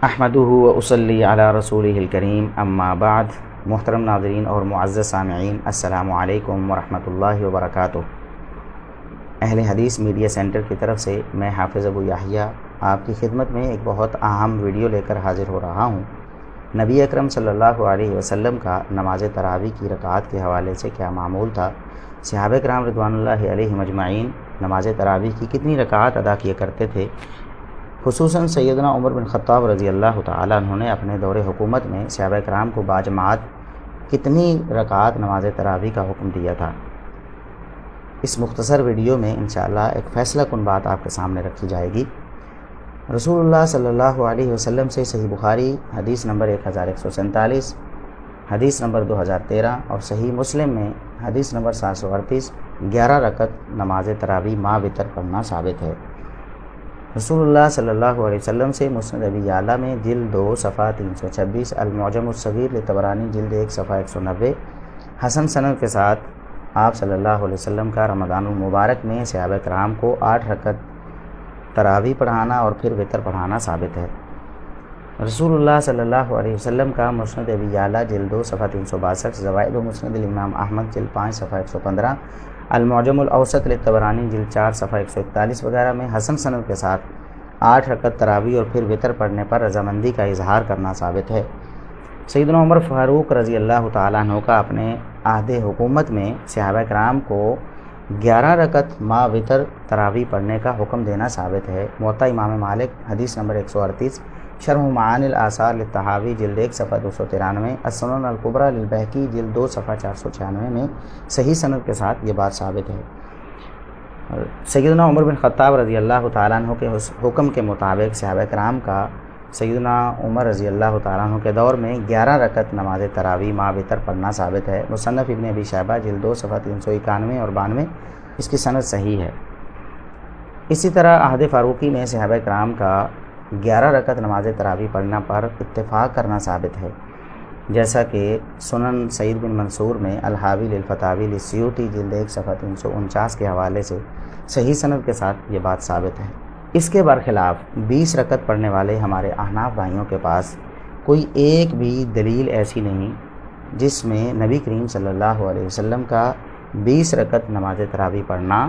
احمدہ و اصلی علی رسولہ الکریم اما بعد۔ محترم ناظرین اور معزز سامعین، السلام علیکم ورحمۃ اللہ وبرکاتہ۔ اہل حدیث میڈیا سینٹر کی طرف سے میں حافظ ابو یحییٰ آپ کی خدمت میں ایک بہت اہم ویڈیو لے کر حاضر ہو رہا ہوں۔ نبی اکرم صلی اللہ علیہ وسلم کا نماز تراویح کی رکعات کے حوالے سے کیا معمول تھا؟ صحابہ کرام رضوان اللہ علیہم اجمعین نماز تراویح کی کتنی رکعات ادا کیا کرتے تھے؟ خصوصاً سیدنا عمر بن خطاب رضی اللہ تعالیٰ عنہ نے اپنے دور حکومت میں صحابہ کرام کو باجماعت کتنی رکعات نماز تراویح کا حکم دیا تھا؟ اس مختصر ویڈیو میں انشاءاللہ ایک فیصلہ کن بات آپ کے سامنے رکھی جائے گی۔ رسول اللہ صلی اللہ علیہ وسلم سے صحیح بخاری حدیث نمبر 1147، حدیث نمبر 2013 اور صحیح مسلم میں حدیث نمبر 738 11 رکعت نماز تراویح ما وتر پڑھنا ثابت ہے۔ رسول اللہ صلی اللہ علیہ وسلم سے مسند ابی یعلیٰ میں جلد 2 صفحہ 326، المعجم الصغیر لطبرانی جلد 1 صفحہ 190 حسن سند کے ساتھ آپ صلی اللہ علیہ وسلم کا رمضان المبارک میں صحابہ کرام کو 8 رکعت تراویح پڑھانا اور پھر وتر پڑھانا ثابت ہے۔ رسول اللہ صلی اللہ علیہ وسلم کا مسند ابی یعلیٰ جلد 2 صفحہ 362، زوائد مسند الامام احمد جلد 5 صفحہ 115، المعجم الاوسط لطبرانی جلد 4 صفحہ 141 وغیرہ میں حسن سند کے ساتھ 8 رکعت تراویح اور پھر وتر پڑھنے پر رضامندی کا اظہار کرنا ثابت ہے۔ سیدنا عمر فاروق رضی اللہ تعالیٰ عنہ کا اپنے عہد حکومت میں صحابہ کرام کو 11 رکعت ما وتر تراویح پڑھنے کا حکم دینا ثابت ہے۔ موطا امام مالک حدیث نمبر 138، شرح معانی الآثار للطحاوی جلد 1 صفحہ 293، السنن الکبریٰ للبیہقی جلد 2 صفحہ 496 میں صحیح سند کے ساتھ یہ بات ثابت ہے۔ سیدنا عمر بن خطاب رضی اللہ تعالیٰ عنہ کے حکم کے مطابق صحابہ کرام کا سیدنا عمر رضی اللہ تعالیٰ عنہ کے دور میں 11 رکعت نماز تراویح ما وتر پڑھنا ثابت ہے۔ مصنف ابن ابی شیبہ جلد 2 صفحہ 391 اور 92 اس کی سند صحیح ہے۔ اسی طرح عہد فاروقی میں صحابہ کرام کا 11 رکعت نماز تراویح پڑھنا پر اتفاق کرنا ثابت ہے، جیسا کہ سنن سعید بن منصور میں الحاوی للفتاوی للسیوطی جلد 1 صفحہ 349 کے حوالے سے صحیح سند کے ساتھ یہ بات ثابت ہے۔ اس کے برخلاف 20 رکعت پڑھنے والے ہمارے احناف بھائیوں کے پاس کوئی ایک بھی دلیل ایسی نہیں جس میں نبی کریم صلی اللہ علیہ وسلم کا 20 رکعت نماز تراویح پڑھنا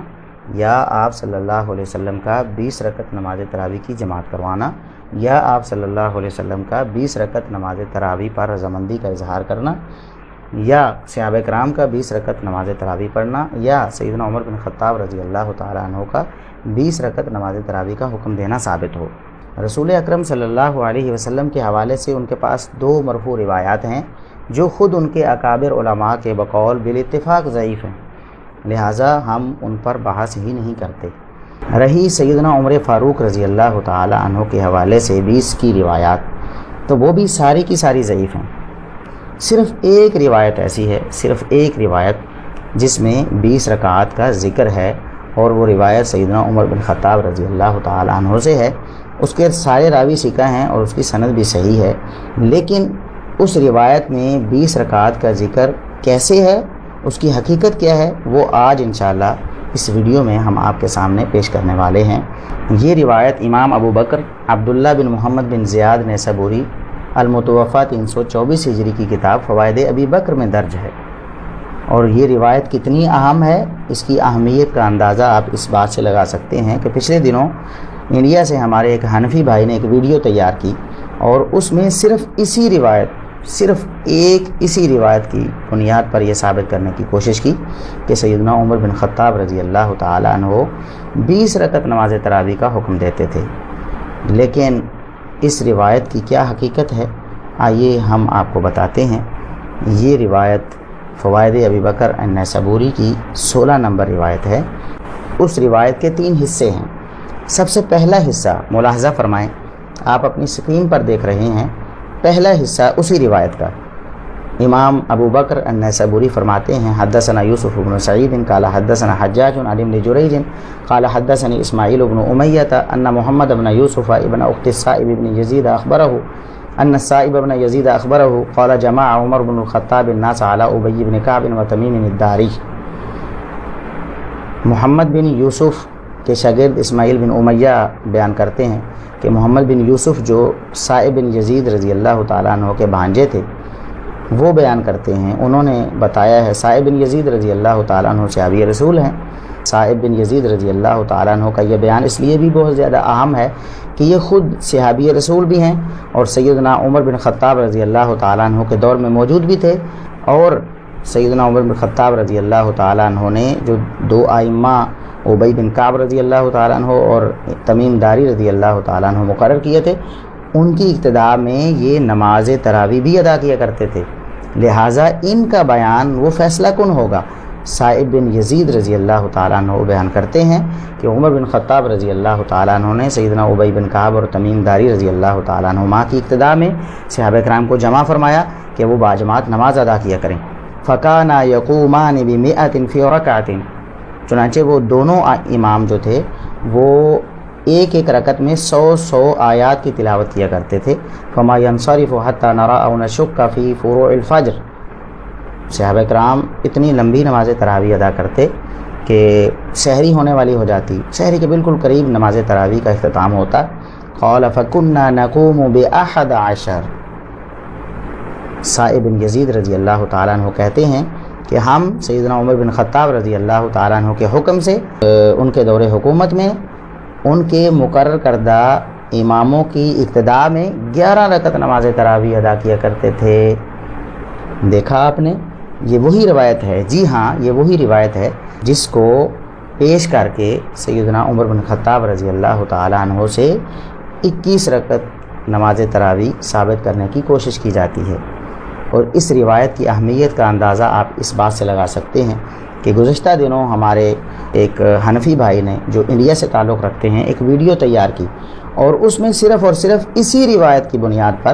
یا آپ صلی اللہ علیہ وسلم کا 20 رکعت نماز تراویح کی جماعت کروانا یا آپ صلی اللہ علیہ وسلم کا 20 رکعت نماز تراویح پر رضامندی کا اظہار کرنا یا صحابہ کرام کا 20 رکعت نماز تراویح پڑھنا یا سیدنا عمر بن خطاب رضی اللہ تعالیٰ عنہ کا 20 رکعت نماز تراویح کا حکم دینا ثابت ہو۔ رسول اکرم صلی اللہ علیہ وسلم کے حوالے سے ان کے پاس 2 مرفوع روایات ہیں جو خود ان کے اکابر علماء کے بقول بالاتفاق ضعیف ہیں، لہٰذا ہم ان پر بحث ہی نہیں کرتے۔ رہی سیدنا عمر فاروق رضی اللہ تعالی عنہ کے حوالے سے 20 کی روایات، تو وہ بھی ساری کی ساری ضعیف ہیں۔ صرف ایک روایت ایسی ہے، صرف ایک روایت جس میں 20 رکعات کا ذکر ہے، اور وہ روایت سیدنا عمر بن خطاب رضی اللہ تعالی عنہ سے ہے۔ اس کے سارے راوی ثقہ ہیں اور اس کی سند بھی صحیح ہے، لیکن اس روایت میں 20 رکعات کا ذکر کیسے ہے، اس کی حقیقت کیا ہے، وہ آج انشاءاللہ اس ویڈیو میں ہم آپ کے سامنے پیش کرنے والے ہیں۔ یہ روایت امام ابو بکر عبداللہ بن محمد بن زیاد نیسابوری المتوفیٰ 324 ہجری کی کتاب فوائد ابی بکر میں درج ہے، اور یہ روایت کتنی اہم ہے اس کی اہمیت کا اندازہ آپ اس بات سے لگا سکتے ہیں کہ پچھلے دنوں انڈیا سے ہمارے ایک حنفی بھائی نے ایک ویڈیو تیار کی اور اس میں صرف اسی روایت کی بنیاد پر یہ ثابت کرنے کی کوشش کی کہ سیدنا عمر بن خطاب رضی اللہ تعالی عنہ 20 رکعت نماز تراویح کا حکم دیتے تھے، لیکن اس روایت کی کیا حقیقت ہے آئیے ہم آپ کو بتاتے ہیں۔ یہ روایت فوائد ابی بکر النیسابوری کی 16 نمبر روایت ہے۔ اس روایت کے 3 حصے ہیں۔ سب سے پہلا حصہ ملاحظہ فرمائیں، آپ اپنی اسکرین پر دیکھ رہے ہیں، پہلا حصہ اسی روایت کا۔ امام ابو بکر النیسابوری فرماتے ہیں حدثنا یوسف بن سعید قال حدثنا حجاج عن ابن جریج قال حدثني اسماعیل بن امیہ ان محمد بن یوسف ابن اخت السائب بن یزید اخبرہ ان السائب بن یزید اخبرہ قال جمع عمر بن الخطاب الناس على ابی بن کعب وتمیم الداری۔ محمد بن یوسف کے شاگرد اسماعیل بن امیہ بیان کرتے ہیں کہ محمد بن یوسف جو صائب بن یزید رضی اللہ تعالیٰ عنہ کے بھانجے تھے وہ بیان کرتے ہیں، انہوں نے بتایا ہے صائب بن یزید رضی اللہ تعالیٰ عنہ صحابی رسول ہیں۔ صائب بن یزید رضی اللہ تعالیٰ عنہ کا یہ بیان اس لیے بھی بہت زیادہ اہم ہے کہ یہ خود صحابی رسول بھی ہیں اور سیدنا عمر بن خطاب رضی اللہ تعالیٰ عنہ کے دور میں موجود بھی تھے، اور سیدنا عمر بن خطاب رضی اللہ تعالیٰ عنہ نے جو دو ائمہ ابی بن کعب رضی اللہ تعالیٰ عنہ اور تمیم داری رضی اللہ تعالیٰ عنہ مقرر کیے تھے، ان کی ابتدا میں یہ نماز تراویح بھی ادا کیا کرتے تھے، لہٰذا ان کا بیان وہ فیصلہ کن ہوگا۔ صائب بن یزید رضی اللہ تعالیٰ عنہ بیان کرتے ہیں کہ عمر بن خطاب رضی اللہ تعالیٰ عنہ نے سیدنا ابی بن کعب اور تمیم داری رضی اللہ تعالیٰ عنہما کی ابتدا میں صحابہ کرام کو جمع فرمایا کہ وہ باجماعت نماز ادا کیا کریں۔ فَكَانَا يَقُومَانِ بِمِئَةٍ فِي رَكَعَةٍ، چنانچہ وہ دونوں امام جو تھے وہ ایک ایک رکعت میں 100 آیات کی تلاوت کیا کرتے تھے۔ فَمَا يَنصَرِفُ حَتَّى نَرَى أَوْ نَشُكَّ فِي فُرُوعِ الْفَجْرِ، صحابہ کرام اتنی لمبی نماز تراویح ادا کرتے کہ سحری ہونے والی ہو جاتی، سحری کے بالکل قریب نماز تراویح کا اختتام ہوتا۔ قال فَكُنَّا نَقُومُ ب11، صائب بن یزید رضی اللہ تعالیٰ عنہ کہتے ہیں کہ ہم سیدنا عمر بن خطاب رضی اللہ تعالیٰ عنہ کے حکم سے ان کے دور حکومت میں ان کے مقرر کردہ اماموں کی ابتدا میں 11 رکعت نماز تراویح ادا کیا کرتے تھے۔ دیکھا آپ نے، یہ وہی روایت ہے، جی ہاں یہ وہی روایت ہے جس کو پیش کر کے سیدنا عمر بن خطاب رضی اللہ تعالیٰ عنہ سے 21 رکعت نماز تراویح ثابت کرنے کی کوشش کی جاتی ہے۔ اور اس روایت کی اہمیت کا اندازہ آپ اس بات سے لگا سکتے ہیں کہ گزشتہ دنوں ہمارے ایک حنفی بھائی نے جو انڈیا سے تعلق رکھتے ہیں ایک ویڈیو تیار کی، اور اس میں صرف اور صرف اسی روایت کی بنیاد پر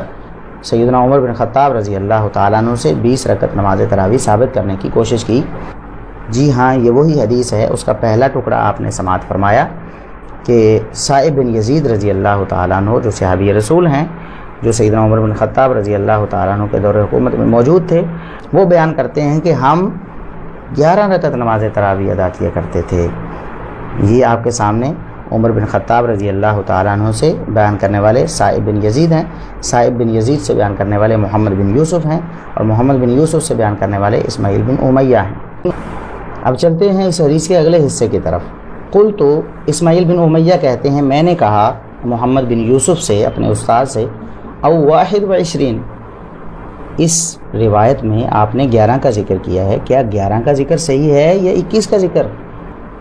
سیدنا عمر بن خطاب رضی اللہ تعالیٰ عنہ سے 20 رکعت نماز تراویح ثابت کرنے کی کوشش کی۔ جی ہاں یہ وہی حدیث ہے، اس کا پہلا ٹکڑا آپ نے سماعت فرمایا کہ صائب بن یزید رضی اللہ تعالیٰ عنہ جو صحابی رسول ہیں، جو سیدنا عمر بن خطاب رضی اللہ تعالیٰ عنہ کے دور حکومت میں موجود تھے، وہ بیان کرتے ہیں کہ ہم 11 رکعت نماز تراویح ادا کیا کرتے تھے۔ یہ آپ کے سامنے عمر بن خطاب رضی اللہ تعالیٰ عنہ سے بیان کرنے والے صائب بن یزید ہیں، صائب بن یزید سے بیان کرنے والے محمد بن یوسف ہیں، اور محمد بن یوسف سے بیان کرنے والے اسماعیل بن امیہ ہیں۔ اب چلتے ہیں اس حدیث کے اگلے حصے کی طرف۔ قلت، اسماعیل بن امیہ کہتے ہیں میں نے کہا محمد بن یوسف سے، اپنے استاد سے، او 21، اس روایت میں آپ نے 11 کا ذکر کیا ہے، کیا 11 کا ذکر صحیح ہے یا 21 کا ذکر؟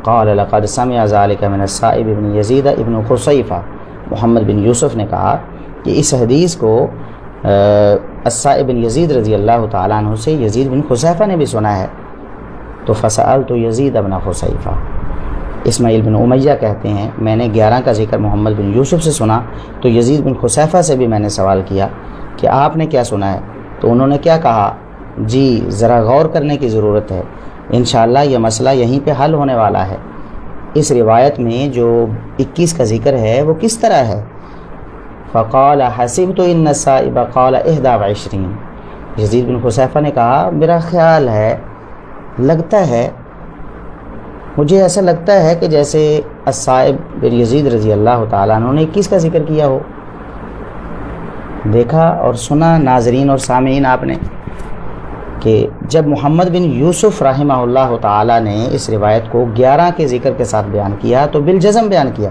قال لقد سمع ذلك من الصائب بن یزید ابن خصیفہ، محمد بن یوسف نے کہا کہ اس حدیث کو الصائب بن یزید رضی اللہ تعالیٰ عنہ سے یزید بن خصیفہ نے بھی سنا ہے۔ تو فسألت یزید بن خصیفہ، اسماعیل بن امیہ کہتے ہیں میں نے 11 کا ذکر محمد بن یوسف سے سنا، تو یزید بن خصیفہ سے بھی میں نے سوال کیا کہ آپ نے کیا سنا ہے؟ تو انہوں نے کیا کہا؟ جی ذرا غور کرنے کی ضرورت ہے، انشاءاللہ یہ مسئلہ یہیں پہ حل ہونے والا ہے۔ اس روایت میں جو 21 کا ذکر ہے وہ کس طرح ہے؟ فقال حسبت ان الصائب قال 21، یزید بن خصیفہ نے کہا میرا خیال ہے، لگتا ہے، مجھے ایسا لگتا ہے کہ جیسے الصائب بن یزید رضی اللہ تعالیٰ عنہ نے 21 کا ذکر کیا ہو۔ دیکھا اور سنا ناظرین اور سامعین آپ نے کہ جب محمد بن یوسف رحمہ اللہ تعالیٰ نے اس روایت کو 11 کے ذکر کے ساتھ بیان کیا تو بالجزم بیان کیا،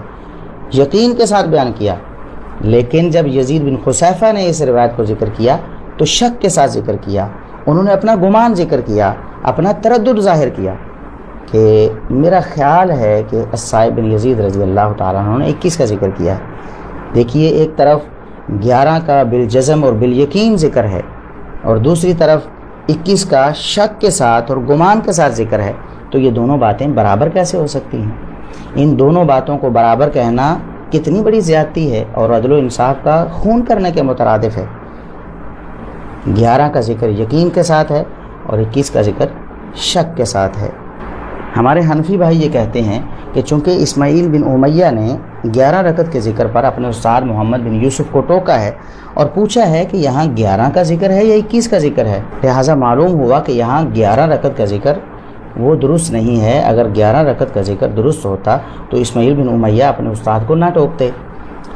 یقین کے ساتھ بیان کیا، لیکن جب یزید بن خصیفہ نے اس روایت کو ذکر کیا تو شک کے ساتھ ذکر کیا، انہوں نے اپنا گمان ذکر کیا، اپنا تردد ظاہر کیا کہ میرا خیال ہے کہ الصائب بن یزید رضی اللہ تعالیٰ عنہ نے 21 کا ذکر کیا ہے۔ دیکھیے ایک طرف 11 کا بالجزم اور بالیقین ذکر ہے، اور دوسری طرف 21 کا شک کے ساتھ اور گمان کے ساتھ ذکر ہے، تو یہ دونوں باتیں برابر کیسے ہو سکتی ہیں؟ ان دونوں باتوں کو برابر کہنا کتنی بڑی زیادتی ہے اور عدل و انصاف کا خون کرنے کے مترادف ہے۔ 11 کا ذکر یقین کے ساتھ ہے اور 21 کا ذکر شک کے ساتھ ہے۔ ہمارے حنفی بھائی یہ کہتے ہیں کہ چونکہ اسماعیل بن امیہ نے 11 رکعت کے ذکر پر اپنے استاد محمد بن یوسف کو ٹوکا ہے اور پوچھا ہے کہ یہاں 11 کا ذکر ہے یا 21 کا ذکر ہے، لہٰذا معلوم ہوا کہ یہاں 11 رکعت کا ذکر وہ درست نہیں ہے۔ اگر 11 رکعت کا ذکر درست ہوتا تو اسماعیل بن امیہ اپنے استاد کو نہ ٹوکتے،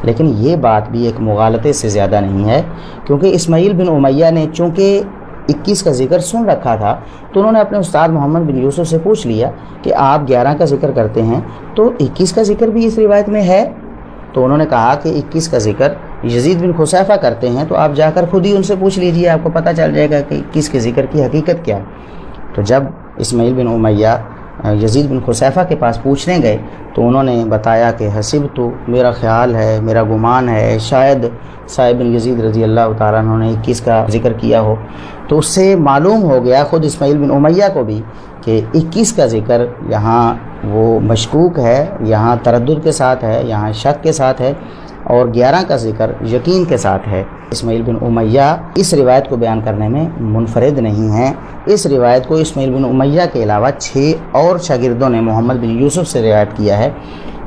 لیکن یہ بات بھی ایک مغالطے سے زیادہ نہیں ہے، کیونکہ اسماعیل بن امیہ نے چونکہ 21 کا ذکر سن رکھا تھا تو انہوں نے اپنے استاد محمد بن یوسف سے پوچھ لیا کہ آپ 11 کا ذکر کرتے ہیں تو 21 کا ذکر بھی اس روایت میں ہے؟ تو انہوں نے کہا کہ 21 کا ذکر یزید بن خصیفہ کرتے ہیں، تو آپ جا کر خود ہی ان سے پوچھ لیجئے، آپ کو پتہ چل جائے گا کہ 21 کے ذکر کی حقیقت کیا ہے۔ تو جب اسماعیل بن امیہ یزید بن خصیفہ کے پاس پوچھنے گئے تو انہوں نے بتایا کہ حسب تو، میرا خیال ہے، میرا گمان ہے، شاید صاحب بن یزید رضی اللہ تعالیٰ عنہ نے 21 کا ذکر کیا ہو۔ تو اس سے معلوم ہو گیا خود اسماعیل بن امیہ کو بھی کہ 21 کا ذکر یہاں وہ مشکوک ہے، یہاں تردد کے ساتھ ہے، یہاں شک کے ساتھ ہے، اور 11 کا ذکر یقین کے ساتھ ہے۔ اسماعیل بن امیہ اس روایت کو بیان کرنے میں منفرد نہیں ہیں، اس روایت کو اسماعیل بن امیہ کے علاوہ 6 اور شاگردوں نے محمد بن یوسف سے روایت کیا ہے۔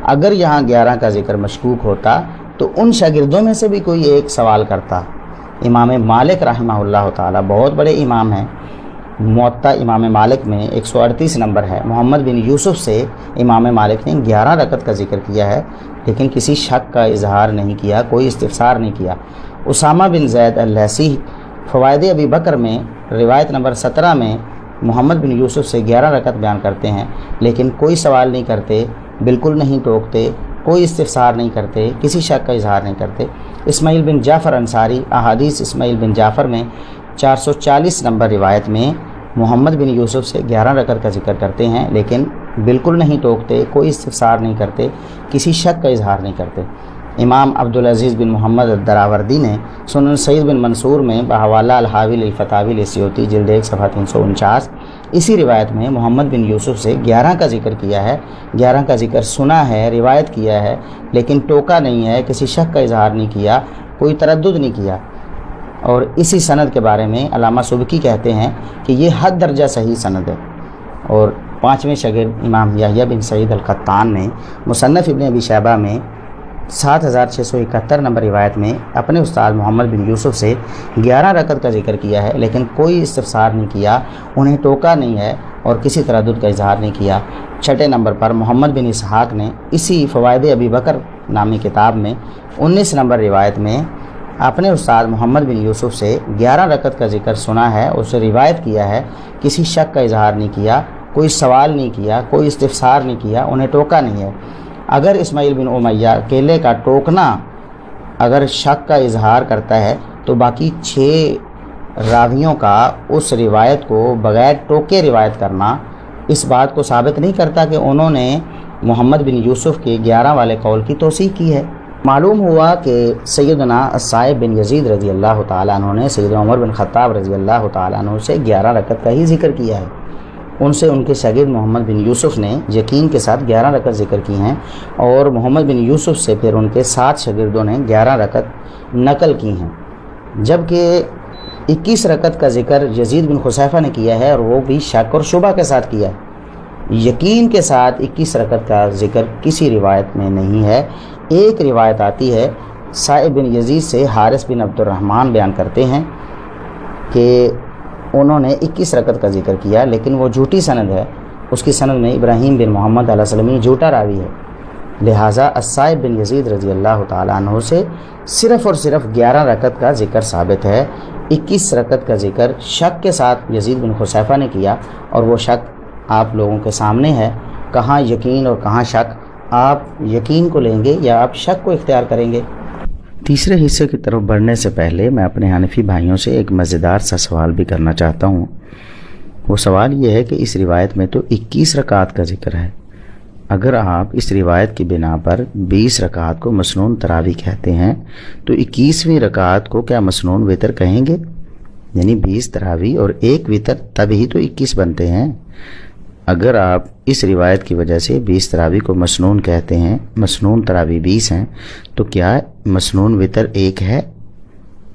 اگر یہاں 11 کا ذکر مشکوک ہوتا تو ان شاگردوں میں سے بھی کوئی ایک سوال کرتا۔ امام مالک رحمہ اللہ تعالی بہت بڑے امام ہیں، موطا امام مالک میں 138 نمبر ہے۔ محمد بن یوسف سے امام مالک نے 11 رکعت کا ذکر کیا ہے، لیکن کسی شک کا اظہار نہیں کیا، کوئی استفسار نہیں کیا۔ اسامہ بن زید اللیثی فوائد ابی بکر میں روایت نمبر 17 میں محمد بن یوسف سے 11 رکعت بیان کرتے ہیں، لیکن کوئی سوال نہیں کرتے، بالکل نہیں ٹوکتے، کوئی استفسار نہیں کرتے، کسی شک کا اظہار نہیں کرتے۔ اسماعیل بن جعفر انصاری احادیث اسماعیل بن جعفر میں 440 نمبر روایت میں محمد بن یوسف سے 11 رکعت کا ذکر کرتے ہیں، لیکن بالکل نہیں ٹوکتے، کوئی استفسار نہیں کرتے، کسی شک کا اظہار نہیں کرتے۔ امام عبدالعزیز بن محمد الدراوردی نے سنن سعید بن منصور میں بحوالہ الحاوی للفتاوی للسیوطی جلد 1 صفحہ 349 اسی روایت میں محمد بن یوسف سے 11 کا ذکر کیا ہے، 11 کا ذکر سنا ہے، روایت کیا ہے، لیکن ٹوکا نہیں ہے، کسی شک کا اظہار نہیں کیا، کوئی تردد نہیں کیا۔ اور اسی سند کے بارے میں علامہ سبکی کہتے ہیں کہ یہ حد درجہ صحیح سند ہے۔ اور 5ویں شاگرد امام یحییٰ بن سعید القطان نے مصنف ابن ابی شیبہ میں 7671 نمبر روایت میں اپنے استاد محمد بن یوسف سے 11 رکعت کا ذکر کیا ہے، لیکن کوئی استفسار نہیں کیا، انہیں ٹوکا نہیں ہے اور کسی تردد کا اظہار نہیں کیا۔ 6 نمبر پر محمد بن اسحاق نے اسی فوائد ابی بکر نامی کتاب میں 19 نمبر روایت میں اپنے استاد محمد بن یوسف سے 11 رکعت کا ذکر سنا ہے، اسے روایت کیا ہے، کسی شک کا اظہار نہیں کیا، کوئی سوال نہیں کیا، کوئی استفسار نہیں کیا، انہیں ٹوکا نہیں ہے۔ اگر اسماعیل بن امیہ اکیلے کا ٹوکنا اگر شک کا اظہار کرتا ہے تو باقی 6 راویوں کا اس روایت کو بغیر ٹوکے روایت کرنا اس بات کو ثابت نہیں کرتا کہ انہوں نے محمد بن یوسف کے 11 والے قول کی توثیق کی ہے۔ معلوم ہوا کہ سیدنا صاحب بن یزید رضی اللہ تعالیٰ عنہ نے سیدنا عمر بن خطاب رضی اللہ تعالیٰ عنہ سے 11 رکعت کا ہی ذکر کیا ہے، ان سے ان کے شاگرد محمد بن یوسف نے یقین کے ساتھ 11 رکعت ذکر کی ہیں، اور محمد بن یوسف سے پھر ان کے 7 شاگردوں نے 11 رکعت نقل کی ہیں، جبکہ 21 رکعت کا ذکر یزید بن خصیفہ نے کیا ہے، اور وہ بھی شک اور شبہ کے ساتھ کیا ہے۔ یقین کے ساتھ 21 رکعت کا ذکر کسی روایت میں نہیں ہے۔ ایک روایت آتی ہے، صاحب بن یزید سے حارث بن عبد الرحمن بیان کرتے ہیں کہ انہوں نے 21 رکعت کا ذکر کیا، لیکن وہ جھوٹی سند ہے، اس کی سند میں ابراہیم بن محمد علیہ السلام جھوٹا راوی ہے، لہٰذا الصائب بن یزید رضی اللہ تعالیٰ عنہ سے صرف اور صرف 11 رکعت کا ذکر ثابت ہے۔ 21 رکعت کا ذکر شک کے ساتھ یزید بن خصیفہ نے کیا، اور وہ شک آپ لوگوں کے سامنے ہے، کہاں یقین اور کہاں شک۔ آپ یقین کو لیں گے یا آپ شک کو اختیار کریں گے؟ تیسرے حصے کی طرف بڑھنے سے پہلے میں اپنے حنفی بھائیوں سے ایک مزیدار سا سوال بھی کرنا چاہتا ہوں۔ وہ سوال یہ ہے کہ اس روایت میں تو 21 رکعت کا ذکر ہے، اگر آپ اس روایت کی بنا پر 20 رکعت کو مسنون تراویح کہتے ہیں تو 21ویں رکعت کو کیا مسنون وتر کہیں گے؟ یعنی 20 تراویح اور ایک وتر، تب ہی تو 21 بنتے ہیں۔ اگر آپ اس روایت کی وجہ سے 20 تراویح کو مسنون کہتے ہیں، مسنون تراویح 20 ہیں، تو کیا مسنون وتر ایک ہے؟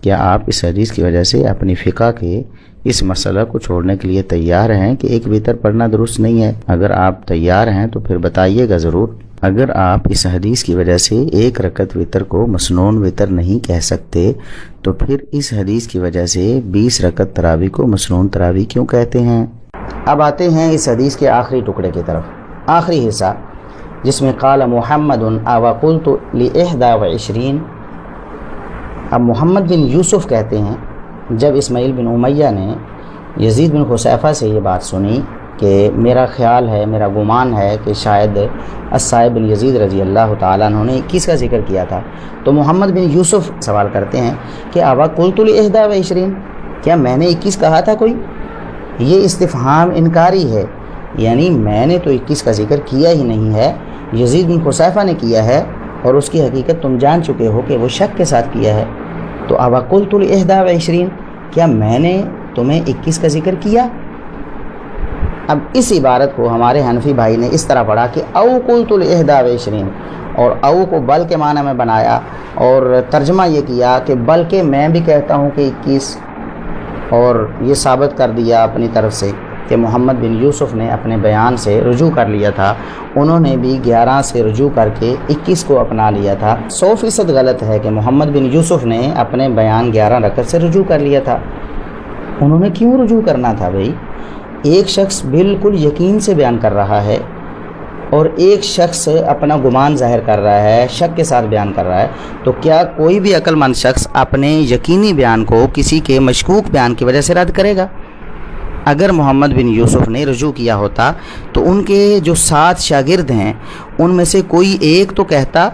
کیا آپ اس حدیث کی وجہ سے اپنی فقہ کے اس مسئلہ کو چھوڑنے کے لیے تیار ہیں کہ ایک وتر پڑھنا درست نہیں ہے؟ اگر آپ تیار ہیں تو پھر بتائیے گا ضرور۔ اگر آپ اس حدیث کی وجہ سے ایک رکعت وتر کو مسنون وتر نہیں کہہ سکتے تو پھر اس حدیث کی وجہ سے 20 رکعت تراویح کو مسنون تراویح کیوں کہتے ہیں؟ اب آتے ہیں اس حدیث کے آخری ٹکڑے کی طرف، آخری حصہ جس میں قال محمد وقلت ل21۔ اب محمد بن یوسف کہتے ہیں جب اسماعیل بن امیہ نے یزید بن خصیفہ سے یہ بات سنی کہ میرا خیال ہے، میرا گمان ہے کہ شاید الصائب بن یزید رضی اللہ تعالیٰ عنہ نے 21 کا ذکر کیا تھا، تو محمد بن یوسف سوال کرتے ہیں کہ قلت ل21، کیا میں نے 21 کہا تھا کوئی؟ یہ استفہام انکاری ہے، یعنی میں نے تو 21 کا ذکر کیا ہی نہیں ہے، یزید بن خصیفہ نے کیا ہے، اور اس کی حقیقت تم جان چکے ہو کہ وہ شک کے ساتھ کیا ہے۔ تو قلت ل21، کیا میں نے تمہیں 21 کا ذکر کیا؟ اب اس عبارت کو ہمارے حنفی بھائی نے اس طرح پڑھا کہ او قلت ل21، اور او کو بل کے معنی میں بنایا اور ترجمہ یہ کیا کہ بلکہ میں بھی کہتا ہوں کہ 21، اور یہ ثابت کر دیا اپنی طرف سے کہ محمد بن یوسف نے اپنے بیان سے رجوع کر لیا تھا، انہوں نے بھی 11 سے رجوع کر کے 21 کو اپنا لیا تھا۔ 100% غلط ہے کہ محمد بن یوسف نے اپنے بیان 11 رکعت سے رجوع کر لیا تھا۔ انہوں نے کیوں رجوع کرنا تھا بھائی؟ ایک شخص بالکل یقین سے بیان کر رہا ہے اور ایک شخص اپنا گمان ظاہر کر رہا ہے، شک کے ساتھ بیان کر رہا ہے، تو کیا کوئی بھی عقل مند شخص اپنے یقینی بیان کو کسی کے مشکوک بیان کی وجہ سے رد کرے گا؟ اگر محمد بن یوسف نے رجوع کیا ہوتا تو ان کے جو 7 شاگرد ہیں ان میں سے کوئی ایک تو کہتا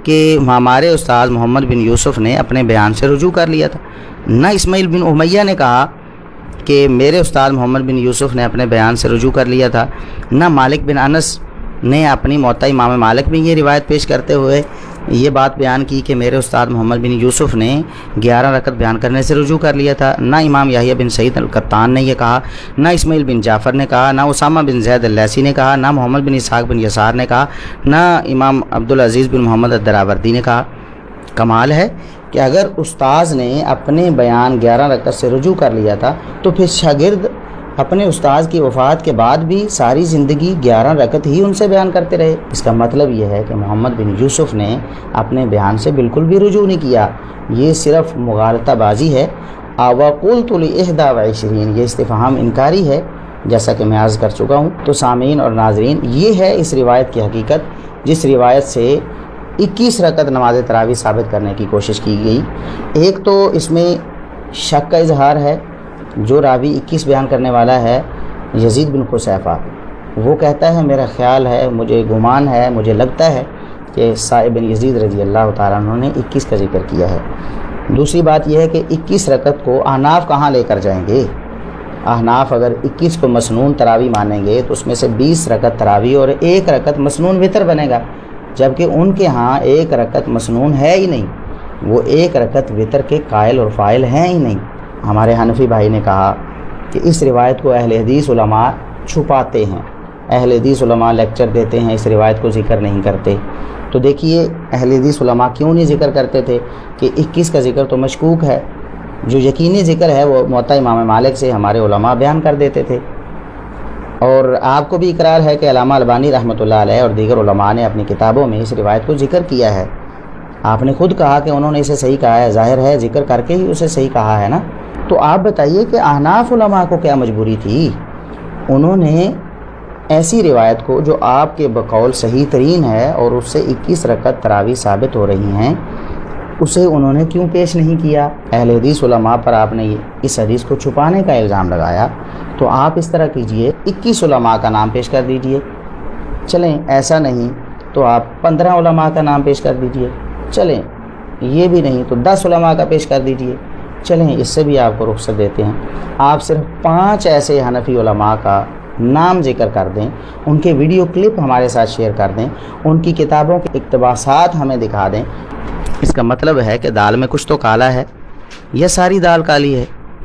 کہ ہمارے استاد محمد بن یوسف نے اپنے بیان سے رجوع کر لیا تھا۔ نہ اسماعیل بن امیہ نے کہا کہ میرے استاد محمد بن یوسف نے اپنے بیان سے رجوع کر لیا تھا، نہ مالک بن انس نے اپنی موطا امام مالک میں یہ روایت پیش کرتے ہوئے یہ بات بیان کی کہ میرے استاد محمد بن یوسف نے 11 رکعت بیان کرنے سے رجوع کر لیا تھا، نہ امام یحییٰ بن سعید القطان نے یہ کہا، نہ اسماعیل بن جعفر نے کہا، نہ اسامہ بن زید اللیثی نے کہا، نہ محمد بن اسحاق بن یسار نے کہا، نہ امام عبدالعزیز بن محمد الدراوردی نے کہا۔ کمال ہے کہ اگر استاذ نے اپنے بیان 11 رکعت سے رجوع کر لیا تھا تو پھر شاگرد اپنے استاذ کی وفات کے بعد بھی ساری زندگی 11 رکعت ہی ان سے بیان کرتے رہے۔ اس کا مطلب یہ ہے کہ محمد بن یوسف نے اپنے بیان سے بالکل بھی رجوع نہیں کیا، یہ صرف مغالطہ بازی ہے۔ وقلت ل21، یہ استفہام انکاری ہے جیسا کہ میں عرض کر چکا ہوں۔ تو سامعین اور ناظرین، یہ ہے اس روایت کی حقیقت جس روایت سے 21 رکعت نماز تراویح ثابت کرنے کی کوشش کی گئی۔ ایک تو اس میں شک کا اظہار ہے، جو راوی 21 بیان کرنے والا ہے یزید بن خصیفہ، وہ کہتا ہے میرا خیال ہے، مجھے گمان ہے، مجھے لگتا ہے کہ صائب بن یزید رضی اللہ تعالیٰ عنہ نے 21 کا ذکر کیا ہے۔ دوسری بات یہ ہے کہ 21 رکعت کو احناف کہاں لے کر جائیں گے؟ احناف اگر 21 کو مسنون تراویح مانیں گے تو اس میں سے 20 رکعت تراویح اور 1 رکعت مسنون وتر بنے گا، جبکہ ان کے ہاں 1 رکعت مسنون ہے ہی نہیں، وہ 1 رکعت وتر کے قائل اور فاعل ہیں ہی نہیں۔ ہمارے حنفی بھائی نے کہا کہ اس روایت کو اہل حدیث علماء چھپاتے ہیں، اہل حدیث علماء لیکچر دیتے ہیں، اس روایت کو ذکر نہیں کرتے۔ تو دیکھیے اہل حدیث علماء کیوں نہیں ذکر کرتے تھے کہ 21 کا ذکر تو مشکوک ہے، جو یقینی ذکر ہے وہ موطا امام مالک سے ہمارے علماء بیان کر دیتے تھے۔ اور آپ کو بھی اقرار ہے کہ علامہ البانی رحمۃ اللہ علیہ اور دیگر علماء نے اپنی کتابوں میں اس روایت کو ذکر کیا ہے۔ آپ نے خود کہا کہ انہوں نے اسے صحیح کہا ہے، ظاہر ہے ذکر کر کے ہی اسے صحیح کہا ہے نا۔ تو آپ بتائیے کہ احناف علماء کو کیا مجبوری تھی؟ انہوں نے ایسی روایت کو جو آپ کے بقول صحیح ترین ہے اور اس سے 21 رکعت تراویح ثابت ہو رہی ہیں، اسے انہوں نے کیوں پیش نہیں کیا؟ اہل حدیث علماء پر آپ نے اس حدیث کو چھپانے کا الزام لگایا، تو آپ اس طرح کیجئے 21 علماء کا نام پیش کر دیجئے۔ چلیں ایسا نہیں تو آپ 15 علماء کا نام پیش کر دیجئے، چلیں یہ بھی نہیں تو 10 علماء کا پیش کر دیجئے، چلیں اس سے بھی آپ کو رخصت دیتے ہیں۔ آپ صرف 5 ایسے حنفی علماء کا نام ذکر کر دیں، ان کے ویڈیو کلپ ہمارے ساتھ شیئر کر دیں، ان کی کتابوں کے اقتباسات ہمیں دکھا دیں۔ اس کا مطلب ہے کہ دال میں کچھ تو کالا ہے، یہ ساری دال کالی ہے۔